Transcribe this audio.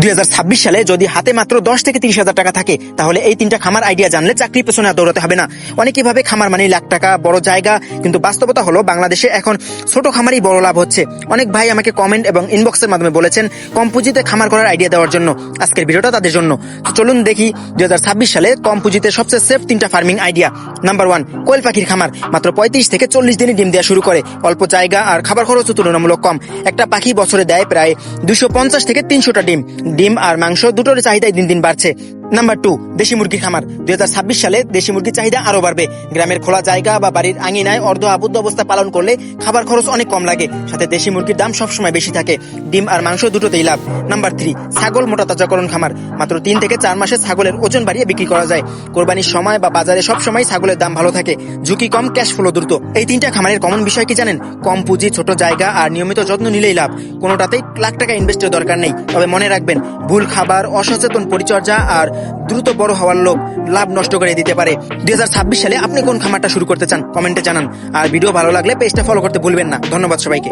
2026 সালে যদি হাতে মাত্র 10 থেকে 30,000 টাকা থাকে তাহলে এই 3টা খামার আইডিয়া জানলে চাকরির পেছনে আর দৌড়াতে হবে না। অনেকে ভাবে খামার মানে লাখ টাকা, বড় জায়গা, কিন্তু বাস্তবতা হলো বাংলাদেশে এখন ছোট খামারই বড় লাভ হচ্ছে। অনেক ভাই আমাকে কমেন্ট এবং ইনবক্সের মাধ্যমে বলেছেন কম পুঁজিতে খামার করার আইডিয়া দেওয়ার জন্য। আজকের ভিডিওটা তাদের জন্য। তো চলুন দেখি 2026 সালে কম পুঁজিতে সবচেয়ে সেফ 3টা ফার্মিং আইডিয়া। নাম্বার 1, কোয়েল পাখির খামার। মাত্র 35 থেকে 40 দিনে ডিম দেওয়া শুরু করে। অল্প জায়গা আর খাবার খরচও তুলনামূলক কম। একটা পাখি বছরে দেয় প্রায় 250 থেকে 300টা ডিম আর মাংস দুটোর চাহিদাই দিন দিন বাড়ছে। নাম্বার 2, দেশি মুরগির খামার। 2026 সালে দেশি মুরগির চাহিদা আরো বাড়বে। গ্রামের খোলা জায়গা বা বাড়ির আঙিনায় অর্ধ আবদ্ধ অবস্থা পালন করলে খাবার খরচ অনেক কম লাগে, সাথে দেশি মুরগির দাম সবসময় বেশি থাকে। ডিম আর মাংস দুটোতেই লাভ। নাম্বার 3, ছাগল মোটা তাজাকরণ খামার। মাত্র 3 থেকে 4 মাসে ছাগলের ওজন বাড়িয়ে বিক্রি করা যায়। কোরবানির সময় বা বাজারে সবসময় ছাগলের দাম ভালো থাকে, ঝুঁকি কম, ক্যাশ ফ্লো দ্রুত। এই 3টা খামারের কমন বিষয় কি জানেন? কম পুঁজি, ছোট জায়গা আর নিয়মিত যত্ন নিলেই লাভ। কোনোটাতেই লাখ টাকা ইনভেস্টের দরকার নেই। তবে মনে রাখবেন, ভুল খাবার, অসচেতন পরিচর্যা আর দ্রুত বড় হওয়ার লোভ লাভ নষ্ট করে দিতে পারে। 2026 সালে আপনি কোন খামারটা শুরু করতে চান কমেন্টে জানান। আর ভিডিও ভালো লাগলে পেজটা ফলো করতে ভুলবেন না। ধন্যবাদ সবাইকে।